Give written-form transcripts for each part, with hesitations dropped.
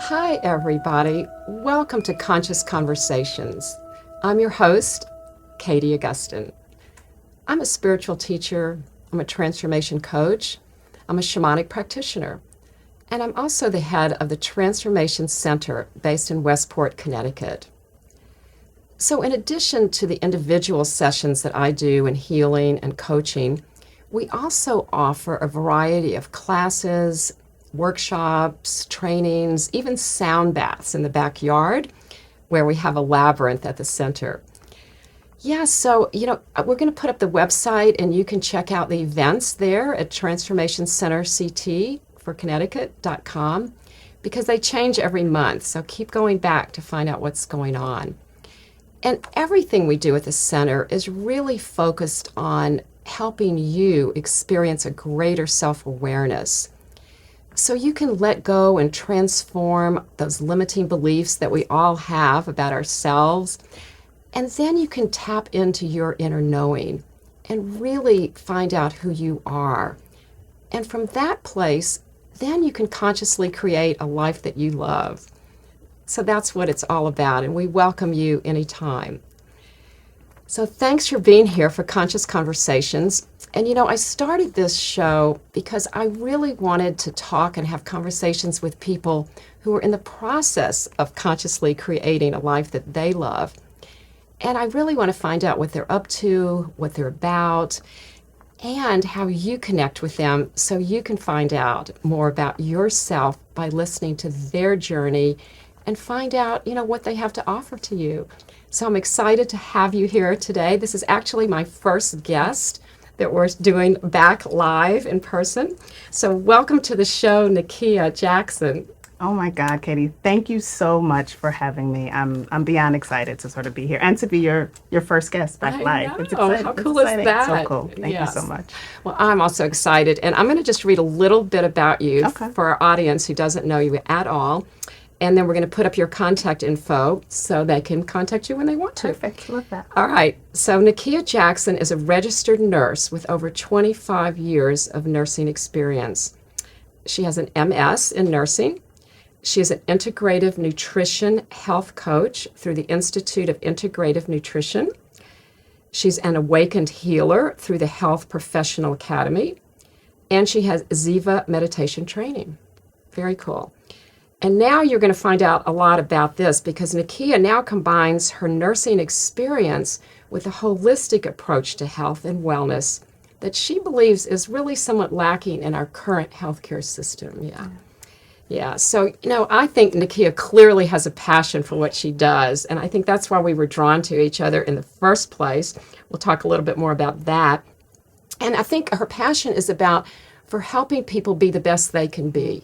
Hi, everybody. Welcome to Conscious Conversations. I'm your host, Katie Augustyn. I'm a spiritual teacher, I'm a transformation coach, I'm a shamanic practitioner, and I'm also the head of the Transformation Center based in Westport, Connecticut. So, in addition to the individual sessions that I do in healing and coaching, we also offer a variety of classes, workshops, trainings, even sound baths in the backyard where we have a labyrinth at the center. Yeah, so, we're going to put up the website and you can check out the events there at Transformation Center CT for Connecticut.com because they change every month. So keep going back to find out what's going on. And everything we do at the center is really focused on helping you experience a greater self-awareness so you can let go and transform those limiting beliefs that we all have about ourselves. And then you can tap into your inner knowing and really find out who you are. And from that place, then you can consciously create a life that you love. So that's what it's all about, and we welcome you anytime. So thanks for being here for Conscious Conversations. And I started this show because I really wanted to talk and have conversations with people who are in the process of consciously creating a life that they love. And I really want to find out what they're up to, what they're about, and how you connect with them so you can find out more about yourself by listening to their journey and find out, what they have to offer to you. So I'm excited to have you here today. This is actually my first guest that we're doing back live in person. So welcome to the show, Nickia Jackson. Oh my God, Katie, thank you so much for having me. I'm beyond excited to sort of be here and to be your first guest back I live. It's know. exciting. How It's cool is exciting. So that? cool. Thank you so Yes. much. Well, I'm also excited. And I'm going to just read a little bit about you Okay. for our audience who doesn't know you at all. And then we're going to put up your contact info so they can contact you when they want to. Perfect. Love that. All right. So Nickia Jackson is a registered nurse with over 25 years of nursing experience. She has an MS in nursing. She is an integrative nutrition health coach through the Institute of Integrative Nutrition. She's an awakened healer through the Health Professional Academy. And she has Ziva meditation training. Very cool. And now you're going to find out a lot about this because Nickia now combines her nursing experience with a holistic approach to health and wellness that she believes is really somewhat lacking in our current healthcare system. Yeah. Yeah. So, I think Nickia clearly has a passion for what she does. And I think that's why we were drawn to each other in the first place. We'll talk a little bit more about that. And I think her passion is about for helping people be the best they can be.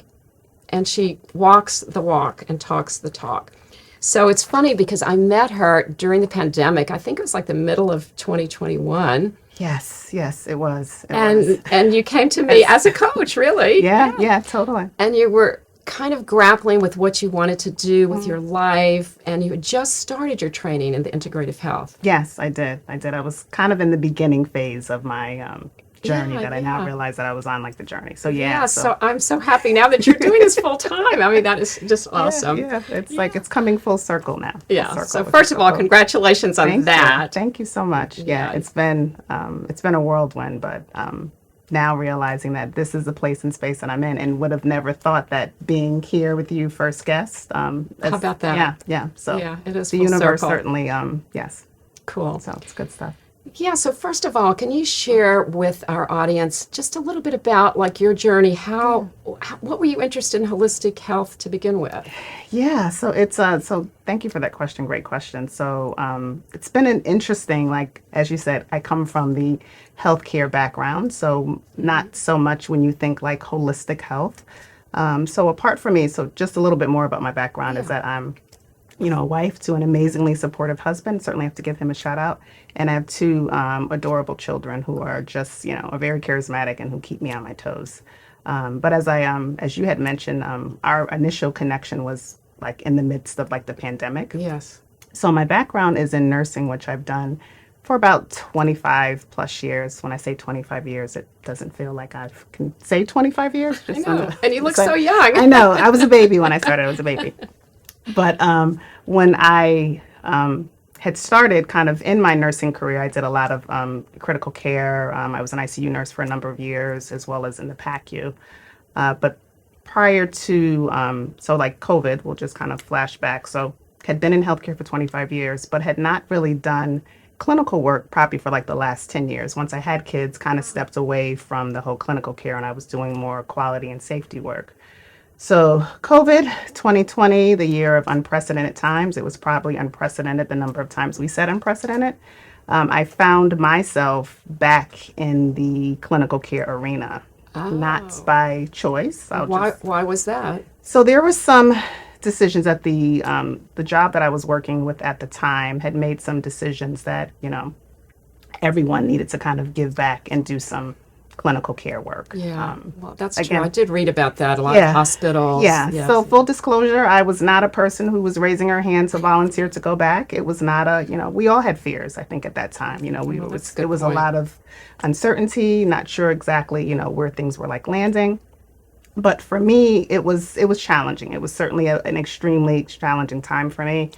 And she walks the walk and talks the talk. So it's funny because I met her during the pandemic. I think it was like the middle of 2021. Yes, it was. It was. And you came to me as a coach, really. Yeah, totally. And you were kind of grappling with what you wanted to do with your life, and you had just started your training in the integrative health. Yes, I did. I was kind of in the beginning phase of my journey Yeah, that I now yeah. realize that I was on like the journey. So Yeah, yeah, so I'm so happy now that you're doing this full time. I mean, that is just awesome. yeah, it's like it's coming full circle now. Full Yeah. circle, So which first is of so all, cool. congratulations on Thank that. you. Thank you so much. Yeah. Yeah, it's been a whirlwind, but now realizing that this is the place and space that I'm in, and would have never thought that being here with you, first guest. How about that? Yeah. So Yeah, it is the full universe circle. certainly, yes. Cool. So it's good stuff. Yeah, so first of all, can you share with our audience just a little bit about like your journey? What were you interested in holistic health to begin with? Yeah, so it's so thank you for that question. Great question. So it's been an interesting, like as you said, I come from the healthcare background, so not so much when you think like holistic health. So apart from me, so just a little bit more about my background is that I'm a wife to an amazingly supportive husband. Certainly have to give him a shout out. And I have two adorable children who are just, are very charismatic and who keep me on my toes. But as you had mentioned, our initial connection was like in the midst of like the pandemic. Yes. So my background is in nursing, which I've done for about 25 plus years. When I say 25 years, it doesn't feel like I can say 25 years. I Just know. And you look so young. I know. I was a baby when I started. I was a baby. But when I had started kind of in my nursing career, I did a lot of critical care. I was an ICU nurse for a number of years, as well as in the PACU. But prior to, so like COVID, we'll just kind of flash back. So had been in healthcare for 25 years, but had not really done clinical work probably for like the last 10 years. Once I had kids, kind of stepped away from the whole clinical care and I was doing more quality and safety work. So COVID 2020, the year of unprecedented times, it was probably unprecedented the number of times we said unprecedented. I found myself back in the clinical care arena, not by choice. Why was that? So there were some decisions that the job that I was working with at the time had made some decisions that, everyone needed to kind of give back and do some clinical care work. Yeah, well, that's again, true. I did read about that, a lot yeah, of hospitals. Yeah. Yes. So full disclosure, I was not a person who was raising her hand to volunteer to go back. It was not we all had fears, I think, at that time. That's a it was good a lot of uncertainty, not sure exactly, where things were like landing. But for me, it was challenging. It was certainly an extremely challenging time for me.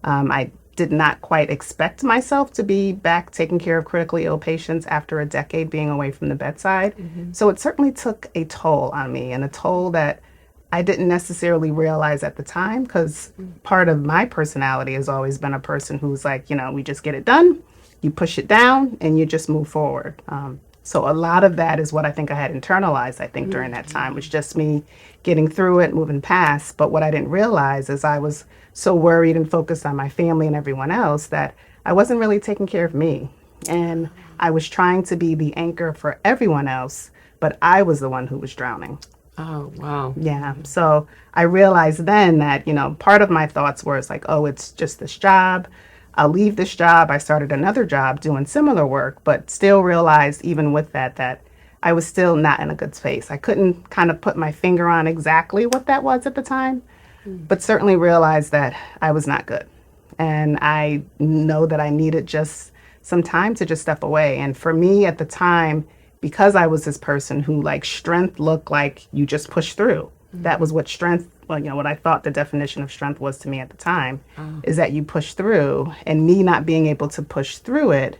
I did not quite expect myself to be back taking care of critically ill patients after a decade being away from the bedside. Mm-hmm. So it certainly took a toll on me, and a toll that I didn't necessarily realize at the time, because part of my personality has always been a person who's like, we just get it done, you push it down, and you just move forward. So a lot of that is what I think I had internalized, I think, during that time, was just me getting through it, moving past. But what I didn't realize is I was so worried and focused on my family and everyone else that I wasn't really taking care of me. And I was trying to be the anchor for everyone else, but I was the one who was drowning. Oh, wow. Yeah. So I realized then that, part of my thoughts were, it's like, oh, it's just this job. I'll leave this job. I started another job doing similar work, but still realized even with that I was still not in a good space. I couldn't kind of put my finger on exactly what that was at the time, but certainly realized that I was not good. And I know that I needed just some time to just step away. And for me at the time, because I was this person who strength looked like you just push through. That was what strength, what I thought the definition of strength was to me at the time, is that you push through. And me not being able to push through it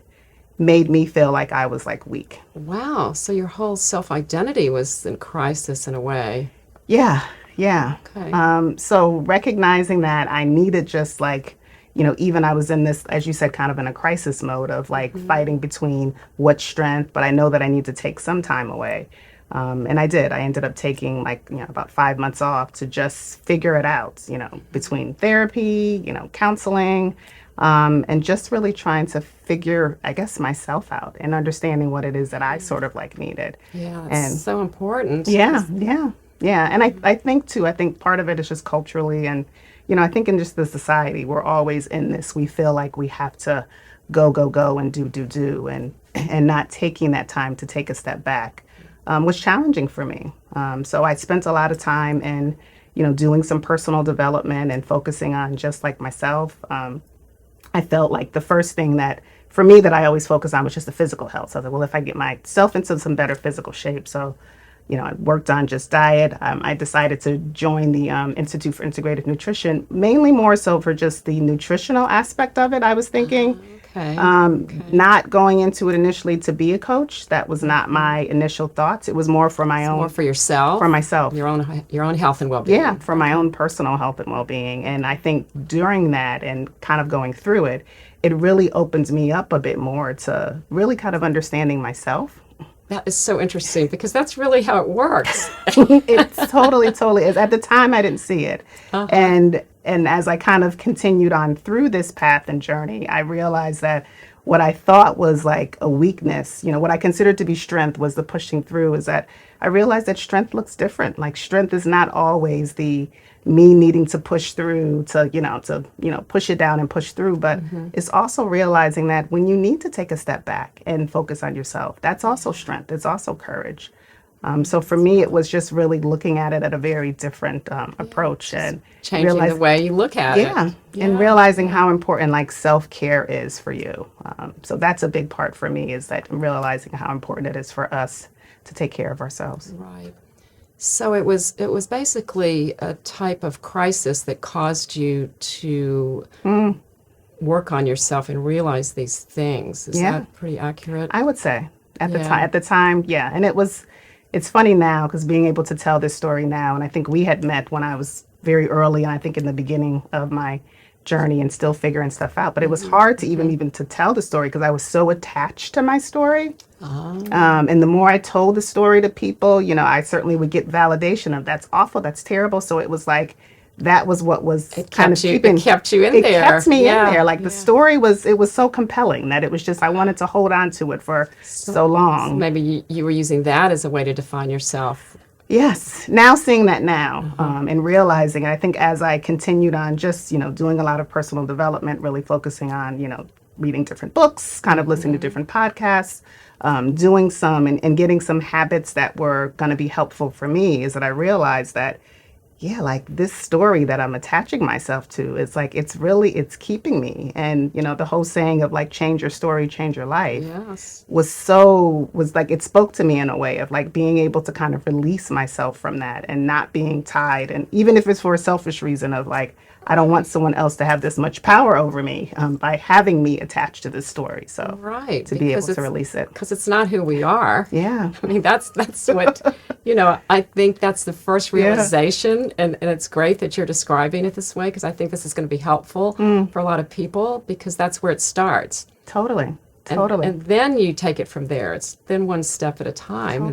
made me feel like I was weak. Wow. So your whole self-identity was in crisis in a way. Yeah. Yeah. Okay. So recognizing that I needed just even I was in this, as you said, kind of in a crisis mode of fighting between what strength, but I know that I need to take some time away. And I did. I ended up taking about 5 months off to just figure it out, between therapy, counseling, and just really trying to figure, I guess, myself out and understanding what it is that I sort of needed. Yeah, it's so important. Yeah. And I think part of it is just culturally, and, I think in just the society, we're always in this. We feel like we have to go and do, and not taking that time to take a step back. Was challenging for me. So I spent a lot of time in, doing some personal development and focusing on just myself. I felt like the first thing that, for me, that I always focus on was just the physical health. So I was like, well, if I get myself into some better physical shape. So, I worked on just diet. I decided to join the Institute for Integrative Nutrition, mainly more so for just the nutritional aspect of it, I was thinking. Okay. Not going into it initially to be a coach. That was not my initial thoughts. It was more for my own. More for yourself? For myself. Your own health and well-being. Yeah, for my own personal health and well-being. And I think during that and kind of going through it, it really opens me up a bit more to really kind of understanding myself. That is so interesting, because that's really how it works. It's totally is. At the time, I didn't see it. And as I kind of continued on through this path and journey, I realized that what I thought was a weakness, what I considered to be strength, was the pushing through, is that I realized that strength looks different. Strength is not always the me needing to push through to push it down and push through, but it's also realizing that when you need to take a step back and focus on yourself, that's also strength. It's also courage. So for me, it was just really looking at it at a very different approach and Changing the realize, way you look at it. yeah, and realizing how important like self-care is for you. So that's a big part for me is that I'm realizing how important it is for us to take care of ourselves. Right. So it was basically a type of crisis that caused you to work on yourself and realize these things. Is Yeah, that pretty accurate? I would say Yeah. at the time, yeah. And it's funny now because being able to tell this story now, and I think we had met when I was very early, and I think in the beginning of my journey and still figuring stuff out. But it was hard to even to tell the story because I was so attached to my story. And the more I told the story to people, I certainly would get validation of that's awful, that's terrible. So it was like that was what was kind of It kept you in it there. kept me in Yeah. there. Like the story was so compelling that it was just I wanted to hold on to it for so long. Maybe you were using that as a way to define yourself. Yes, now seeing that now and realizing, I think as I continued on just, doing a lot of personal development, really focusing on, reading different books, kind of listening to different podcasts, doing some and getting some habits that were going to be helpful for me is that I realized that yeah, like this story that I'm attaching myself to, it's keeping me. And, the whole saying of like, change your story, change your life Yes. was like, it spoke to me in a way of like being able to kind of release myself from that and not being tied. And even if it's for a selfish reason of like, I don't want someone else to have this much power over me by having me attached to this story. So Right. to be able to release it. Because it's not who we are. Yeah. I mean, that's what, I think that's the first realization. And it's great that you're describing it this way because I think this is going to be helpful for a lot of people because that's where it starts. Totally. And, Totally. and then you take it from there. It's then one step at a time.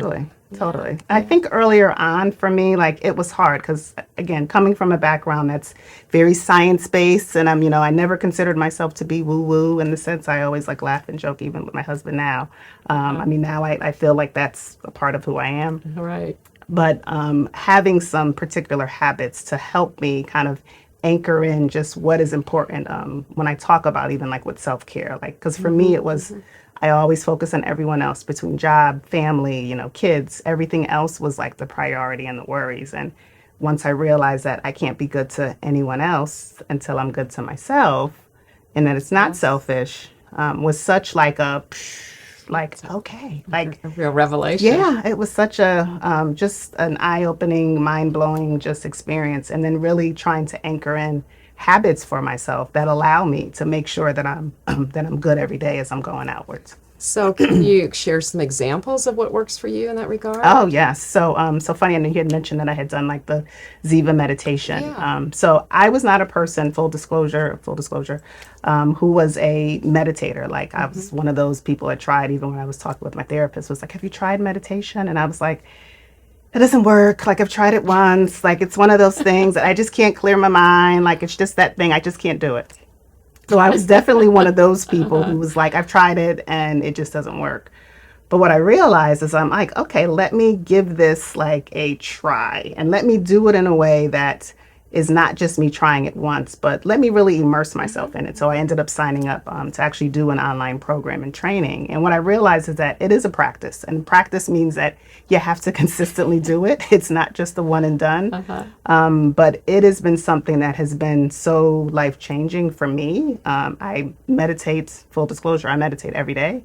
Totally. I think earlier on for me, like it was hard because again, coming from a background that's very science-based and I never considered myself to be woo-woo in the sense I always like laugh and joke even with my husband now. I mean, now I feel like that's a part of who I am. Right. But having some particular habits to help me kind of anchor in just what is important when I talk about even like with self-care, like because for me it was I always focus on everyone else between job, family, kids. Everything else was like the priority and the worries. And once I realized that I can't be good to anyone else until I'm good to myself, and that it's not selfish, was such like okay, like A real revelation. yeah, it was such a just an eye-opening, mind-blowing just experience, and then really trying to anchor in habits for myself that allow me to make sure that I'm that I'm good every day as I'm going outwards. So can you share some examples of what works for you in that regard? Oh yes, so funny. And you had mentioned that I had done like the Ziva meditation. Yeah. So I was not a person, full disclosure, who was a meditator. Like I was one of those people that tried. Even when I was talking with my therapist, was like, "Have you tried meditation?" And I was like, it doesn't work. Like I've tried it once. Like it's one of those things that I just can't clear my mind. Like it's just that thing. I just can't do it. So I was definitely one of those people who was like, I've tried it and it just doesn't work. But what I realized is I'm like, okay, let me give this like a try and let me do it in a way that is not just me trying it once, but let me really immerse myself in it. So I ended up signing up to actually do an online program and training. And what I realized is that it is a practice, and practice means that you have to consistently do it. It's not just a one and done. But it has been something that has been so life changing for me. I meditate, full disclosure, I meditate every day.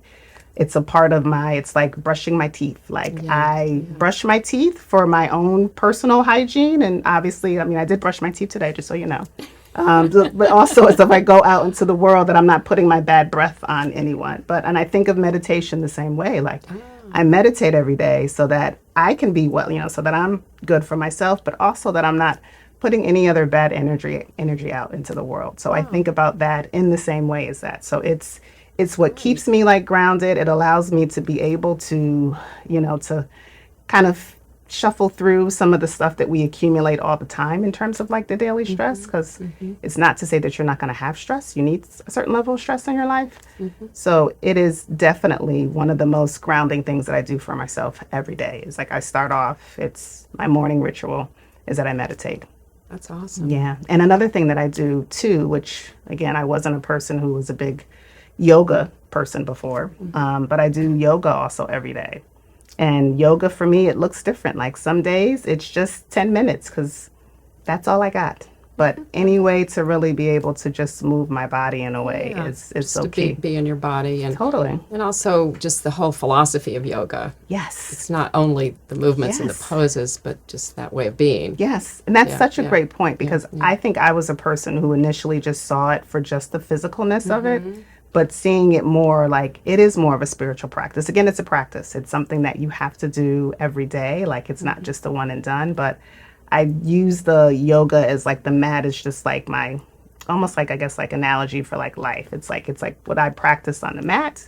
It's a part of it's like brushing my teeth. Like I brush my teeth for my own personal hygiene. And obviously, I mean, I did brush my teeth today, just so you know. But also as if I go out into the world that I'm not putting my bad breath on anyone. And I think of meditation the same way. Like I meditate every day so that I can be well, so that I'm good for myself, but also that I'm not putting any other bad energy out into the world. So I think about that in the same way as that. So it's what keeps me like grounded. It allows me to be able to, to kind of shuffle through some of the stuff that we accumulate all the time in terms of like the daily stress. Because it's not to say that you're not going to have stress. You need a certain level of stress in your life. So it is definitely one of the most grounding things that I do for myself every day. It's like I start off, it's my morning ritual is that I meditate. That's awesome. Yeah. And another thing that I do too, which again, I wasn't a person who was a big yoga person before, but I do yoga also every day. And yoga for me, it looks different. Like some days it's just 10 minutes because that's all I got. But any way to really be able to just move my body in a way Yeah, is just so to be key. be in your body, Totally. and also just the whole philosophy of yoga. Yes. It's not only the movements and the Yes. poses, but just that way of being. Yes. And that's Yeah, such a yeah, great point yeah, because yeah. I think I was a person who initially just saw it for just the physicalness of it, but seeing it more like it is more of a spiritual practice. Again, it's a practice. It's something that you have to do every day. Like it's not just a one and done, but I use the yoga as like the mat is just like my almost like I guess like analogy for like life. It's like what I practice on the mat.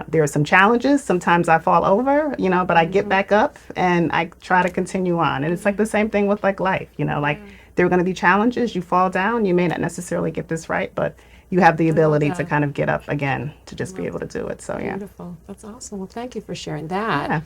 There are some challenges. Sometimes I fall over, but I get back up and I try to continue on. And it's like the same thing with like life, like there are going to be challenges. You fall down. You may not necessarily get this right, but you have the I love ability to that. kind of get up again to I just be love able to that. do it. So yeah. Beautiful. That's awesome. Well, thank you for sharing that. Yeah.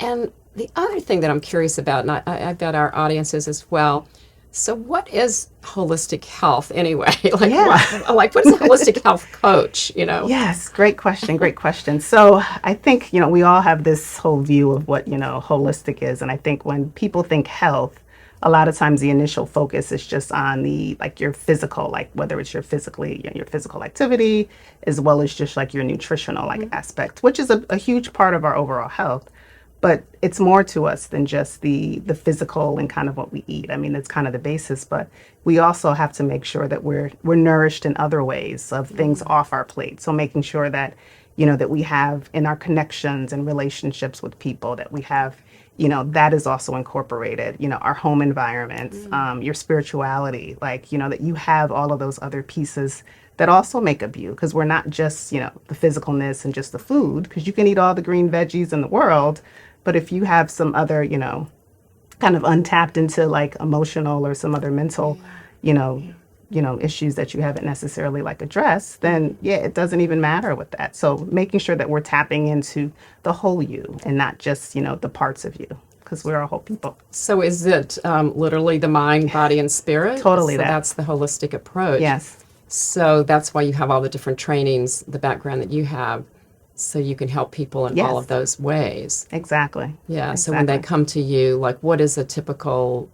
And the other thing that I'm curious about, and I bet our audiences as well. So, what is holistic health anyway? Like, Yeah. what is a holistic health coach? Yes, great question. Great question. So I think, we all have this whole view of what, holistic is. And I think when people think health, a lot of times the initial focus is just on the like your physical, like whether it's your physical activity, as well as just like your nutritional like aspect, which is a huge part of our overall health. But it's more to us than just the physical and kind of what we eat. I mean, it's kind of the basis, but we also have to make sure that we're nourished in other ways of things off our plate. So making sure that that we have in our connections and relationships with people that we have that is also incorporated. Our home environments, your spirituality, like that you have all of those other pieces that also make up you because we're not just the physicalness and just the food because you can eat all the green veggies in the world, but if you have some other kind of untapped into like emotional or some other mental you know issues that you haven't necessarily like addressed, then yeah, it doesn't even matter with that. So making sure that we're tapping into the whole you and not just the parts of you because we're all whole people. So, is it literally the mind, body, and spirit? Totally So, that. that's the holistic approach. Yes. So, that's why you have all the different trainings, the background that you have, so you can help people in all of Yes. those ways. Exactly. Yeah. So, when they Exactly. come to you, like, what is a typical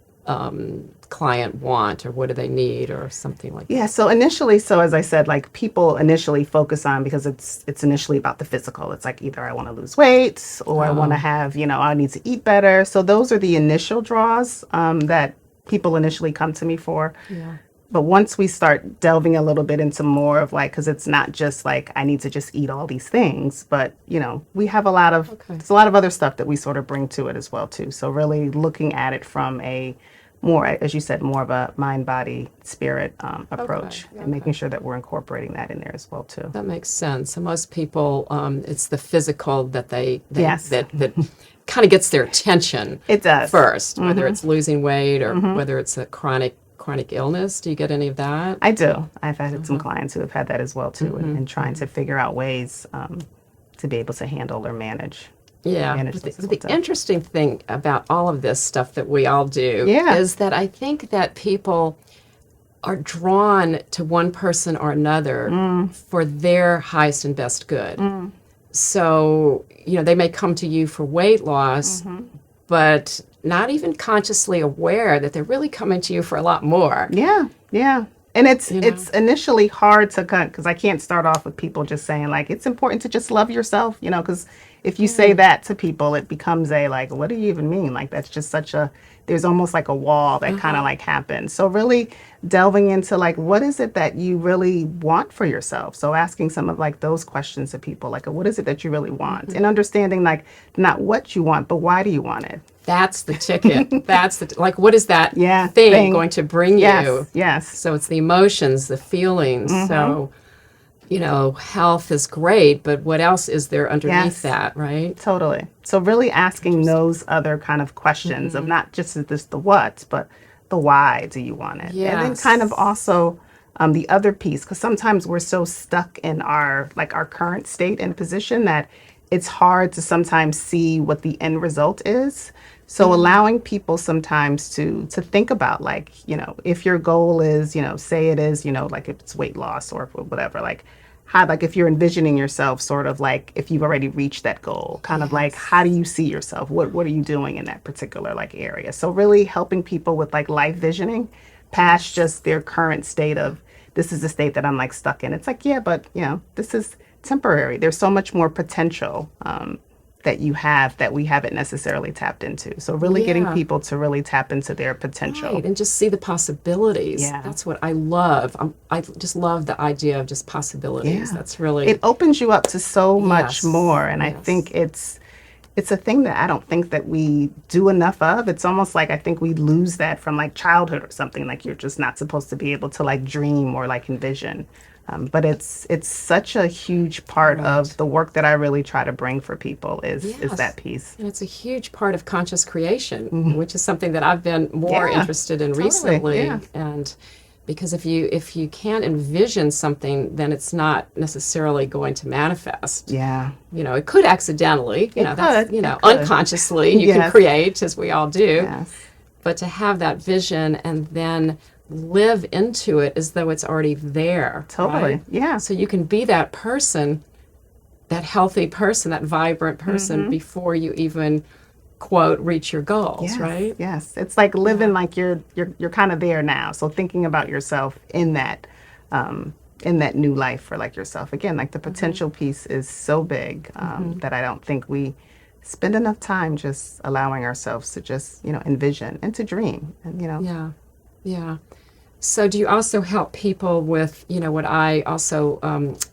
client want, or what do they need, or something like Yeah, that? so initially, so as I said, like people initially focus on because it's initially about the physical. It's like either I want to lose weight or I want to Oh, have, I need to eat better. So those are the initial draws that people initially come to me for. yeah. But once we start delving a little bit into more of like, because it's not just like I need to just eat all these things, but we have Okay. there's a lot of other stuff that we sort of bring to it as well too. So really looking at it from a more, as you said, more of a mind, body, spirit Okay. approach, and Okay. making sure that we're incorporating that in there as well too. That makes sense. So most people, it's the physical that they Yes, that kind of gets their attention it does. first, whether it's losing weight or whether it's a chronic illness. Do you get any of that? I do. I've had some clients who have had that as well too, and trying to figure out ways to be able to handle or Yeah. manage But those as well the too. interesting thing about all of this stuff that we all do Yeah. is that I think that people are drawn to one person or another for their highest and best good. So, they may come to you for weight loss, but not even consciously aware that they're really coming to you for a lot more. Yeah, yeah. And it's You know? it's initially hard to cut because I can't start off with people just saying like it's important to just love yourself, because if you say that to people, it becomes a like, what do you even mean? Like that's just such a there's almost like a wall that kind of like happens. So really delving into like what is it that you really want for yourself? So asking some of like those questions to people, like what is it that you really want? And understanding like not what you want, but why do you want it? That's the ticket. Like, what is that Yeah, thing thing. going to bring you? Yes, yes. So it's the emotions, the feelings. So, health is great, but what else is there underneath Yes. that, right? Totally. So really asking those other kind of questions of not just is this the what, but the why do you want it? And then kind of Yes. also the other piece, because sometimes we're so stuck in our current state and position that it's hard to sometimes see what the end result is. So allowing people sometimes to think about like, if your goal is, say it is, like if it's weight loss or whatever, like how, like, if you're envisioning yourself sort of like if you've already reached that goal, kind of like, how do you see yourself? What are you doing in that particular like area? So really helping people with like life visioning past just their current state of, this is the state that I'm like stuck in. It's like, yeah, but you know, this is temporary. There's so much more potential that you have that we haven't necessarily tapped into. So really getting Yeah. people to really tap into their potential. Right, and just see the possibilities. Yeah. That's what I love. I just love the idea of just possibilities. Yeah. That's really, It opens you up to so much yes, more. And I yes. think it's a thing that I don't think that we do enough of. It's almost like I think we lose that from like childhood or something. Like you're just not supposed to be able to like dream or like envision. But it's such a huge part Right. of the work that I really try to bring for people is Yes. that piece. And it's a huge part of conscious creation, which is something that I've been more Yeah, interested in totally, recently. yeah. And because if you can't envision something, then it's not necessarily going to manifest. Yeah. You know, it could accidentally, you know, that's, could, you it know, could. unconsciously you can Yes. create, as we all do. Yes. But to have that vision and then live into it as though it's already there. Totally. Right? Yeah. So you can be that person, that healthy person, that vibrant person before you even, quote, reach your goals, Yes, right? yes. It's like living like you're kind of there now. So thinking about yourself in that new life for like yourself. Again, like the potential piece is so big that I don't think we spend enough time just allowing ourselves to just, you know, envision and to dream. And, you know, Yeah. Yeah. So do you also help people with, you know, what I also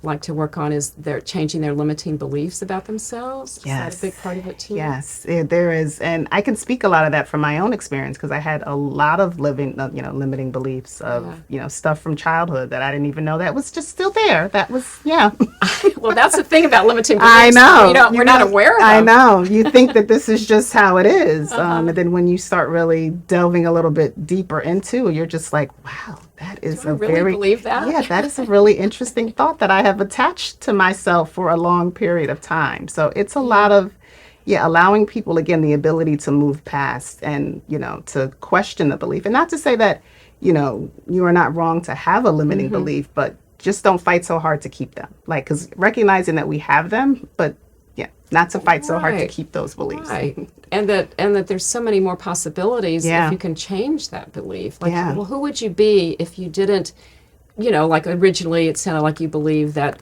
like to work on is they're changing their limiting beliefs about themselves? Is that a big part of it too? Yes, there is, and I can speak a lot of that from my own experience because I had a lot of limiting beliefs of, Yeah. you know, stuff from childhood that I didn't even know that was just still there. That was, yeah. Well, that's the thing about limiting beliefs. I know. We're not aware of I them. know. You think that this is just how it is. And then when you start really delving a little bit deeper into it, you're just like, wow, that is I really very, believe that? yeah, that is a really interesting thought that I have attached to myself for a long period of time. So it's a lot of, yeah, allowing people, again, the ability to move past and, you know, to question the belief. And not to say that, you know, you are not wrong to have a limiting belief, but just don't fight so hard to keep them. Like, because recognizing that we have them, but yeah, not to fight so hard to Right. keep those beliefs. Right. And that there's so many more possibilities Yeah. if you can change that belief. Like, Yeah. well, who would you be if you didn't, you know, like originally it sounded like you believed that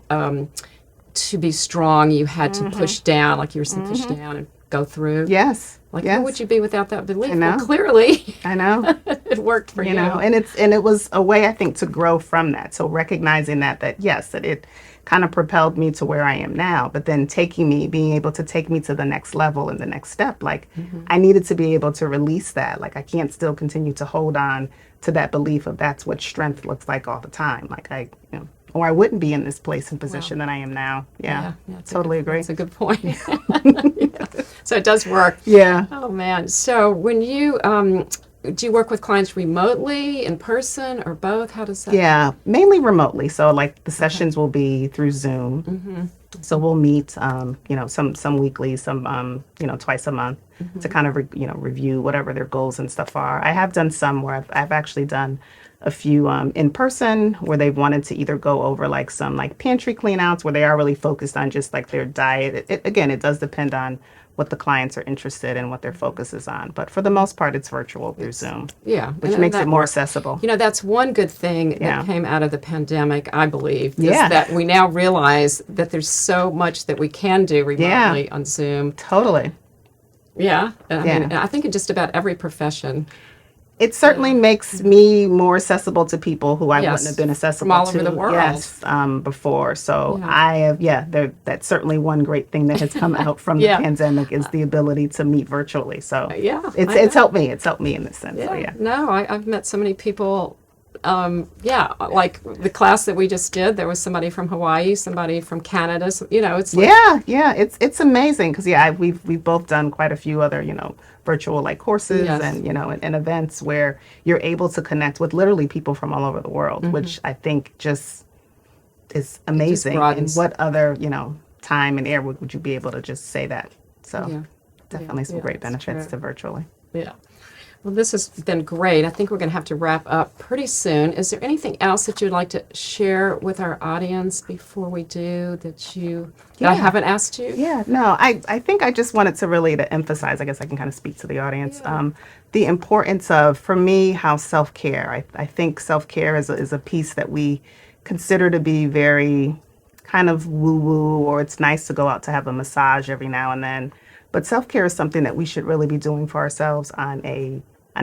to be strong you had to push down, like you were saying, push down and go through. Yes. Like, yes. who would you be without that belief? I know. Well, clearly I know. it worked for you. You know, and it was a way, I think, to grow from that. So recognizing that yes, that it kind of propelled me to where I am now, but then being able to take me to the next level and the next step. Like I needed to be able to release that. Like I can't still continue to hold on to that belief of that's what strength looks like all the time. Like you know, or I wouldn't be in this place and position that I am now. Yeah, it's totally agree. That's a good point. Yeah. So it does work. Yeah. Oh man. So when you do you work with clients remotely, in person, or both? How does that? Yeah, mainly remotely. So like the sessions will be through Zoom. So we'll meet, you know, some weekly, some, you know, twice a month to kind of, review whatever their goals and stuff are. I have done some where I've actually done a few in person where they've wanted to either go over like some like pantry clean outs where they are really focused on just like their diet. Again, it does depend on what the clients are interested in, what their focus is on. But for the most part, it's virtual through Zoom. Yeah. Which and makes that it more works. accessible. You know, that's one good thing Yeah. that came out of the pandemic, I believe, is Yeah. that we now realize that there's so much that we can do remotely on Zoom. Totally. Yeah. And I Yeah. mean, I think in just about every profession. It certainly makes me more accessible to people who I Yes, wouldn't have been accessible from all to over the world. Yes, before. So Yeah. that's certainly one great thing that has come out from Yeah. the pandemic is the ability to meet virtually. So Yeah, it's I it's know. helped me. It's helped me in this sense. So yeah. No, I've met so many people. Like the class that we just did, there was somebody from Hawaii, somebody from Canada. So, you know, it's like, Yeah, it's amazing because we've both done quite a few other virtual like courses Yes. and events where you're able to connect with literally people from all over the world, which I think just is amazing. And broadens. what other time and era would you be able to just say that? So Yeah. definitely some Yeah, great that's benefits true. to virtually. Yeah. Well, this has been great. I think we're going to have to wrap up pretty soon. Is there anything else that you'd like to share with our audience before we do that I Yeah. haven't asked you? Yeah, no, I think I just wanted to really to emphasize, I guess I can kind of speak to the audience, Yeah. the importance of, for me, how self-care. I think self-care is a piece that we consider to be very kind of woo-woo, or it's nice to go out to have a massage every now and then. But self-care is something that we should really be doing for ourselves on a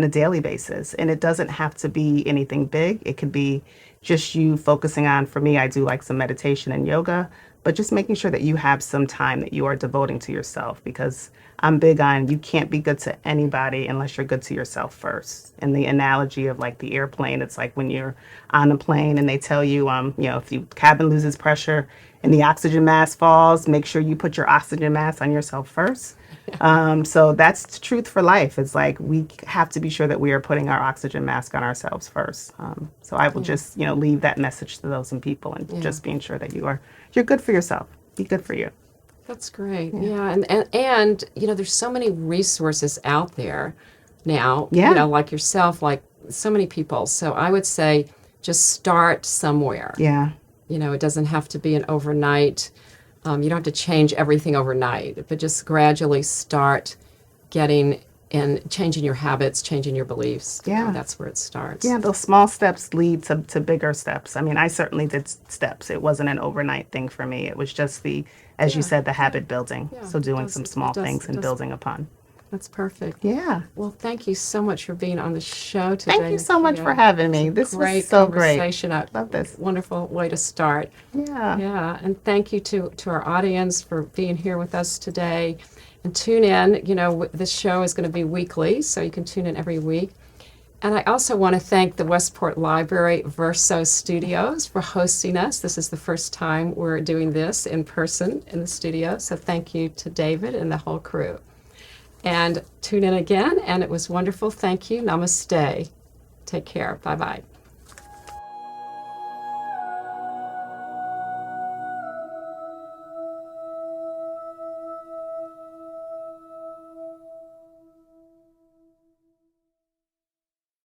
daily basis. And it doesn't have to be anything big. It could be just you focusing on, for me, I do like some meditation and yoga, but just making sure that you have some time that you are devoting to yourself, because I'm big on, you can't be good to anybody unless you're good to yourself first. And the analogy of like the airplane, it's like when you're on a plane and they tell you, if the cabin loses pressure and the oxygen mask falls, make sure you put your oxygen mask on yourself first. So that's the truth for life. It's like we have to be sure that we are putting our oxygen mask on ourselves first. So I will just, leave that message to those people, and just being sure that you're good for yourself. Be good for you. That's great. Yeah, and there's so many resources out there now, Yeah. like yourself, like so many people. So I would say just start somewhere. Yeah. It doesn't have to be an overnight. You don't have to change everything overnight, but just gradually start getting and changing your habits, changing your beliefs. Yeah. That's where it starts. Yeah, those small steps lead to bigger steps. I mean, I certainly did steps. It wasn't an overnight thing for me. It was just as you Yeah. said, the habit building. Yeah, So doing some it small does- things it and does- building upon. That's perfect. Yeah. Well, thank you so much for being on the show today. Thank you so much Nickia. for having me. It's a This was great so great. conversation. A Love this. wonderful way to start. Yeah. Yeah, and thank you to our audience for being here with us today. And tune in. This show is going to be weekly, so you can tune in every week. And I also want to thank the Westport Library Verso Studios for hosting us. This is the first time we're doing this in person in the studio, so thank you to David and the whole crew. And tune in again, and it was wonderful. Thank you. Namaste. Take care. Bye-bye.